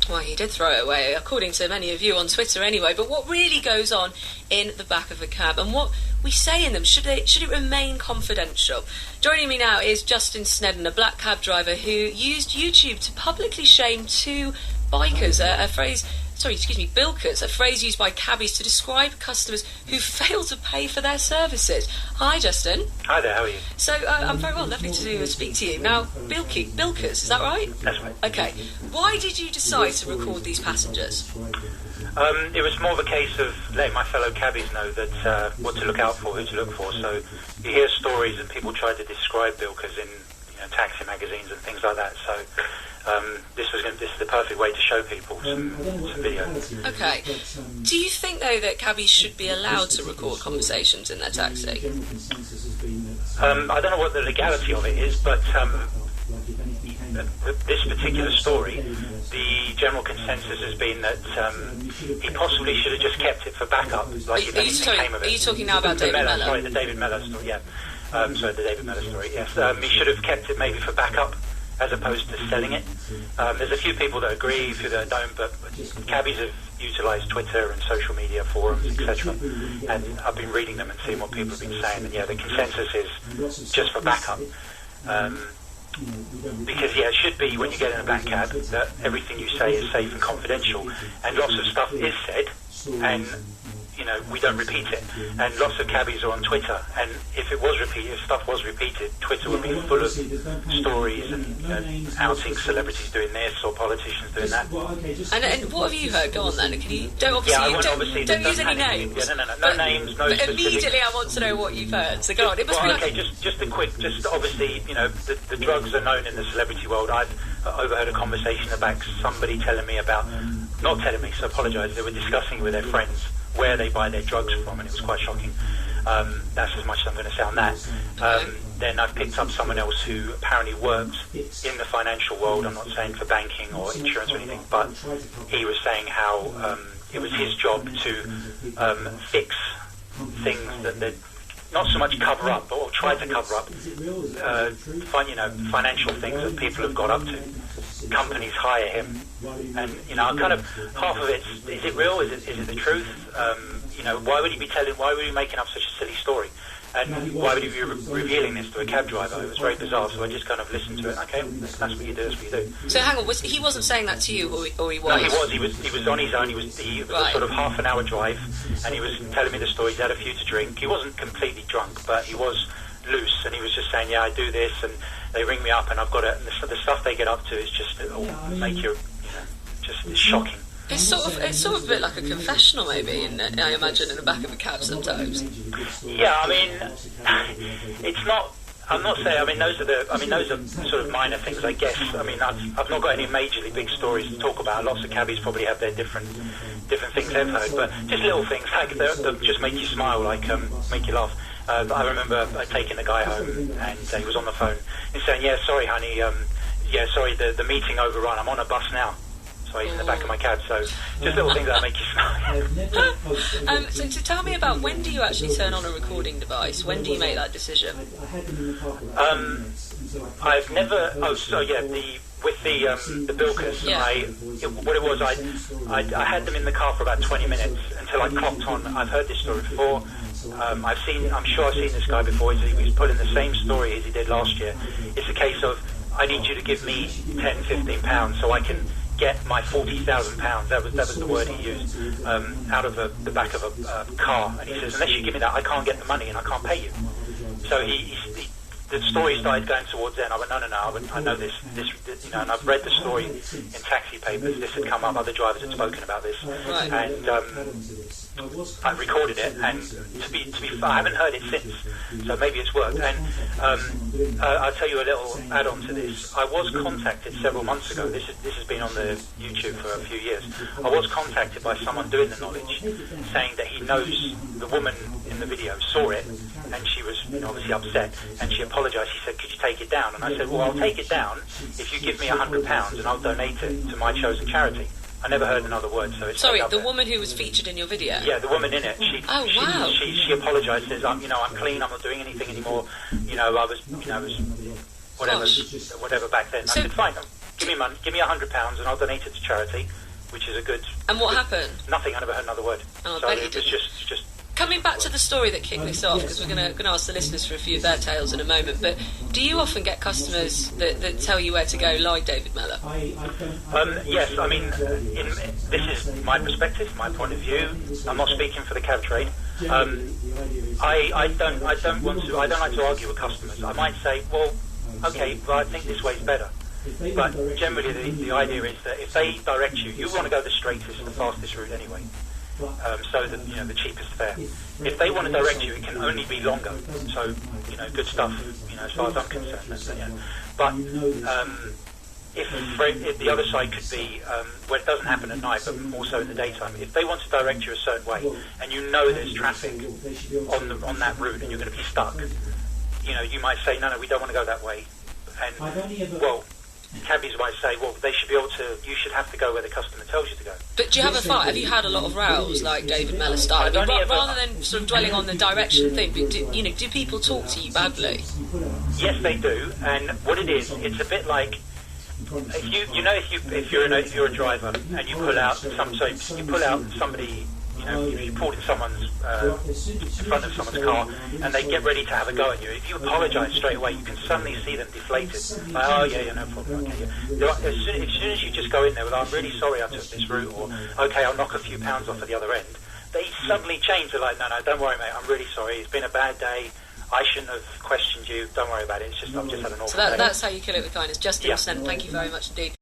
Well, he did throw it away, according to many of you on Twitter anyway. But what really goes on in the back of a cab, and what we say in them, should it remain confidential? Joining me now is Justin Snedden, a black cab driver who used YouTube to publicly shame two bikers, bilkers, a phrase used by cabbies to describe customers who fail to pay for their services. Hi, Justin. Hi there, how are you? So, I'm very well, lovely to speak to you. Now, bilkers, is that right? That's right. Okay. Why did you decide to record these passengers? It was more of a case of letting my fellow cabbies know that what to look out for, who to look for. So you hear stories and people try to describe bilkers in taxi magazines and things like that. So this is the perfect way to show people some video. Okay. Do you think, though, that cabbies should be allowed to record conversations in their taxi? I don't know what the legality of it is, but this particular story, the general consensus has been that he possibly should have just kept it for backup. Like if anything came of it. Are you talking now about David Mellor? Sorry, the David Mellor story, yeah. The David Mellor story, yes. He should have kept it maybe for backup as opposed to selling it. There's a few people that agree, a few that don't, but cabbies have utilised Twitter and social media forums, etc. And I've been reading them and seeing what people have been saying, and the consensus is just for backup. Because it should be, when you get in a black cab, that everything you say is safe and confidential, and lots of stuff is said, and we don't repeat it. And lots of cabbies are on Twitter, and if stuff was repeated, Twitter would be full of stories and outing celebrities doing this or politicians doing that. And what have you heard? Go on then. Don't use any names. No names, no specific. Immediately I want to know what you've heard. So go on. Obviously, the drugs are known in the celebrity world. I've overheard a conversation about somebody telling me about, not telling me, so I apologise, they were discussing with their friends where they buy their drugs from, and it was quite shocking. That's as much as I'm going to say on that. Then I've picked up someone else who apparently works in the financial world. I'm not saying for banking or insurance or anything, but he was saying how it was his job to fix things that they'd not so much cover up, or try to cover up, financial things that people have got up to. Companies hire him, and kind of half of it is it real? Is it the truth? Why would he be making up such a silly story? And why would he be revealing this to a cab driver? It was very bizarre, so I just kind of listened to it. Okay, that's what you do, that's what you do. So hang on, he wasn't saying that to you, or he was? No, he was on his own. He was a sort of half an hour drive, and he was telling me the story. He'd had a few to drink. He wasn't completely drunk, but he was loose, and he was just saying, yeah, I do this, and they ring me up, and I've got it. And the stuff they get up to is just make you, just shocking. It's sort of a bit like a confessional, maybe, I imagine, in the back of a cab sometimes. Yeah, I mean, it's not. I'm not saying. Those are sort of minor things, I guess. I've not got any majorly big stories to talk about. Lots of cabbies probably have their different things they've heard, but just little things like that just make you smile, like make you laugh. I remember taking a guy home, and he was on the phone. He's saying, "Yeah, sorry, honey. Sorry, the meeting overrun. I'm on a bus now." So he's in the back of my cab. So just little things that make you smile. So tell me about, when do you actually turn on a recording device? When do you make that decision? I've never. With the bilkers, yeah. I had them in the car for about 20 minutes until I clocked on. I've heard this story before. I'm sure I've seen this guy before. He was put in the same story as he did last year. It's a case of, I need you to give me £10-15 so I can get my £40,000. That was the word he used, out of the back of a car. And he says, unless you give me that, I can't get the money and I can't pay you. So the story started going towards then. I went, no, I know this, and I've read the story in taxi papers. This had come up. Other drivers had spoken about this, right. And I recorded it. And to be fair, I haven't heard it since, so maybe it's worked. And I'll tell you a little add-on to this. I was contacted several months ago. This has been on the YouTube for a few years. I was contacted by someone doing the knowledge, saying that he knows the woman in the video, saw it, and she was obviously upset, and she apologised. She said, could you take it down? And I said, well, I'll take it down if you give me £100 and I'll donate it to my chosen charity. I never heard another word, so it's... Sorry, the woman who was featured in your video? Yeah, the woman in it. Wow. She apologised, says, I'm clean, I'm not doing anything anymore. I was whatever back then. So, I said, fine. give me money, give me £100 and I'll donate it to charity, which is a good... And what happened? Nothing, I never heard another word. Oh, so I bet you it was didn't. just... Coming back to the story that kicked this off, because we're going to ask the listeners for a few of their tales in a moment, but do you often get customers that tell you where to go, like David Mellor? Yes, I mean, this is my perspective, my point of view. I'm not speaking for the cab trade. I don't like to argue with customers. I might say, well, okay, well, I think this way's better. But generally, the idea is that if they direct you, you want to go the straightest, the fastest route anyway. So that the cheapest fare. If they want to direct you, it can only be longer. So good stuff. As far as I'm concerned. But if the other side could be where it doesn't happen at night, but more so in the daytime. If they want to direct you a certain way, and there's traffic on that route, and you're going to be stuck, you might say, no, we don't want to go that way. And well, cabbies might say, well, you should have to go where the customer tells you to go. But do you have a fight? Have you had a lot of rows like David Mellor started? Rather than sort of dwelling on the direction thing, but do people talk to you badly? Yes, they do. And what it is, it's a bit like if you're a driver and you pull out somebody. If you pulled in in front of someone's car and they get ready to have a go at you, if you apologise straight away, you can suddenly see them deflated. Like, oh yeah, no problem. Okay, yeah. As soon as you just go in there with, I'm really sorry I took this route, or okay, I'll knock a few pounds off at the other end, they suddenly change. They're like, no, don't worry, mate. I'm really sorry. It's been a bad day. I shouldn't have questioned you. Don't worry about it. I've just had an awful day. So that's how you kill it with kindness. Justin Snedden, thank you very much indeed.